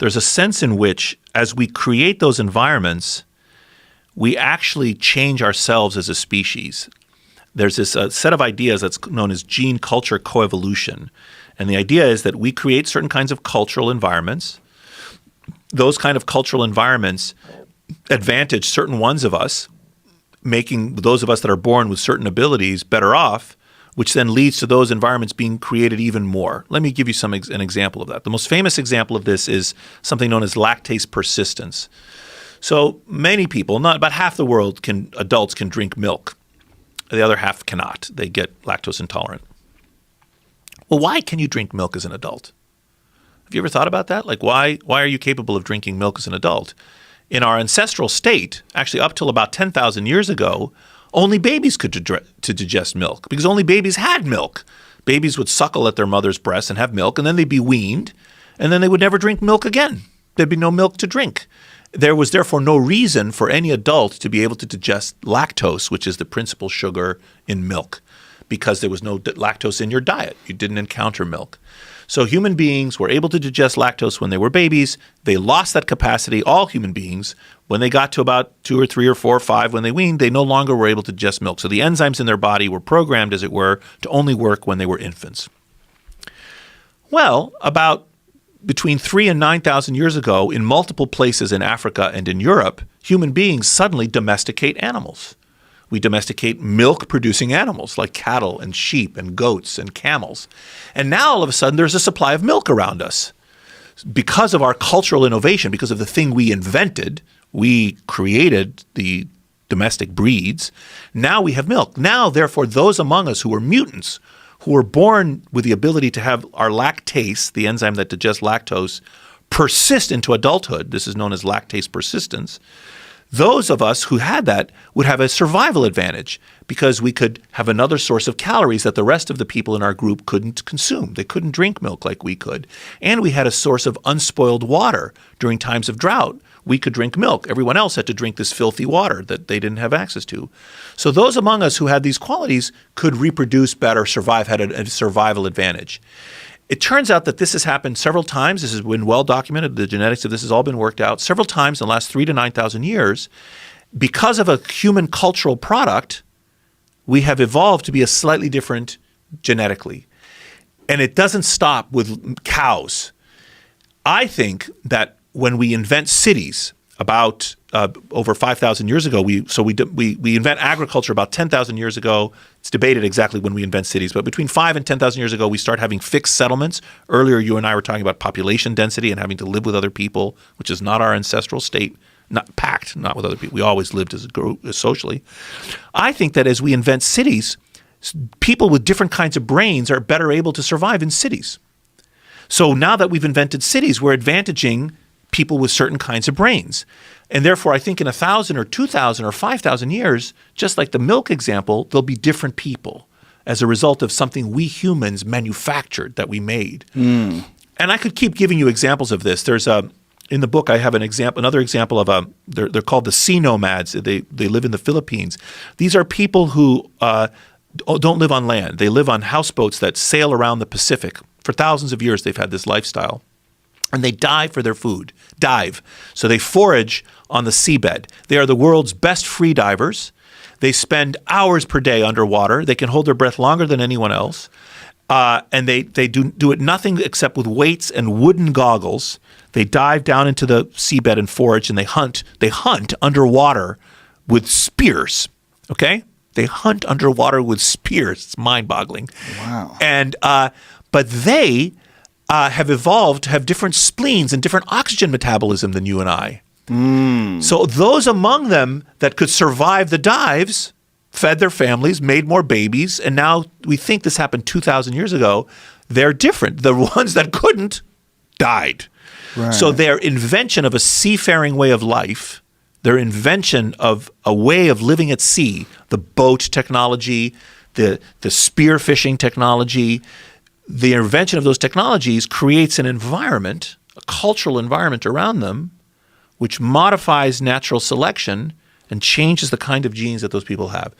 there's a sense in which, as we create those environments, we actually change ourselves as a species. There's this set of ideas that's known as gene-culture coevolution. And the idea is that we create certain kinds of cultural environments. Those kind of cultural environments advantage certain ones of us, making those of us that are born with certain abilities better off, which then leads to those environments being created even more. Let me give you an example of that. The most famous example of this is something known as lactase persistence. So many people, not about half the world, adults can drink milk. The other half cannot. They get lactose intolerant. Well, why can you drink milk as an adult? Have you ever thought about that? Like, why are you capable of drinking milk as an adult? In our ancestral state, actually up till about 10,000 years ago, only babies could digest milk because only babies had milk. Babies would suckle at their mother's breast and have milk, and then they'd be weaned, and then they would never drink milk again. There'd be no milk to drink. There was therefore no reason for any adult to be able to digest lactose, which is the principal sugar in milk, because there was no lactose in your diet. You didn't encounter milk. So human beings were able to digest lactose when they were babies. They lost that capacity, all human beings. When they got to about 2 or 3 or 4 or 5 when they weaned, they no longer were able to digest milk. So the enzymes in their body were programmed, as it were, to only work when they were infants. Well, about between 3,000 and 9,000 years ago, in multiple places in Africa and in Europe, human beings suddenly domesticate animals. We domesticate milk-producing animals like cattle and sheep and goats and camels. And now all of a sudden there's a supply of milk around us. Because of our cultural innovation, because of the thing we invented, we created the domestic breeds. Now we have milk. Now, therefore, those among us who are mutants, who were born with the ability to have our lactase, the enzyme that digests lactose, persist into adulthood. This is known as lactase persistence. Those of us who had that would have a survival advantage because we could have another source of calories that the rest of the people in our group couldn't consume. They couldn't drink milk like we could. And we had a source of unspoiled water during times of drought. We could drink milk. Everyone else had to drink this filthy water that they didn't have access to. So those among us who had these qualities could reproduce better, had a survival advantage. It turns out that this has happened several times. This has been well documented. The genetics of this has all been worked out several times in the last 3,000 to 9,000 years. Because of a human cultural product, we have evolved to be a slightly different genetically. And it doesn't stop with cows. I think that when we invent cities about over 5,000 years ago, we invent agriculture about 10,000 years ago. It's debated exactly when we invent cities, but between 5,000 and 10,000 years ago, we start having fixed settlements. Earlier, you and I were talking about population density and having to live with other people, which is not our ancestral state, not with other people. We always lived as a group, socially. I think that as we invent cities, people with different kinds of brains are better able to survive in cities. So now that we've invented cities, we're advantaging people with certain kinds of brains. And therefore, I think in 1,000 or 2,000 or 5,000 years, just like the milk example, there'll be different people as a result of something we humans manufactured that we made. And I could keep giving you examples of this. There's in the book, I have another example of they're called the Sea Nomads. They live in the Philippines. These are people who don't live on land. They live on houseboats that sail around the Pacific. For thousands of years, they've had this lifestyle. And they dive for their food. So they forage on the seabed. They are the world's best free divers. They spend hours per day underwater. They can hold their breath longer than anyone else. And they do it nothing except with weights and wooden goggles. They dive down into the seabed and forage, and they hunt. They hunt underwater with spears, okay? They hunt underwater with spears. It's mind-boggling. Wow. And but they have evolved to have different spleens and different oxygen metabolism than you and I. So those among them that could survive the dives fed their families, made more babies, and now we think this happened 2,000 years ago. They're different. The ones that couldn't died. Right. So their invention of a seafaring way of life, their invention of a way of living at sea, the boat technology, the spear fishing technology, the invention of those technologies creates an environment, a cultural environment around them, which modifies natural selection and changes the kind of genes that those people have.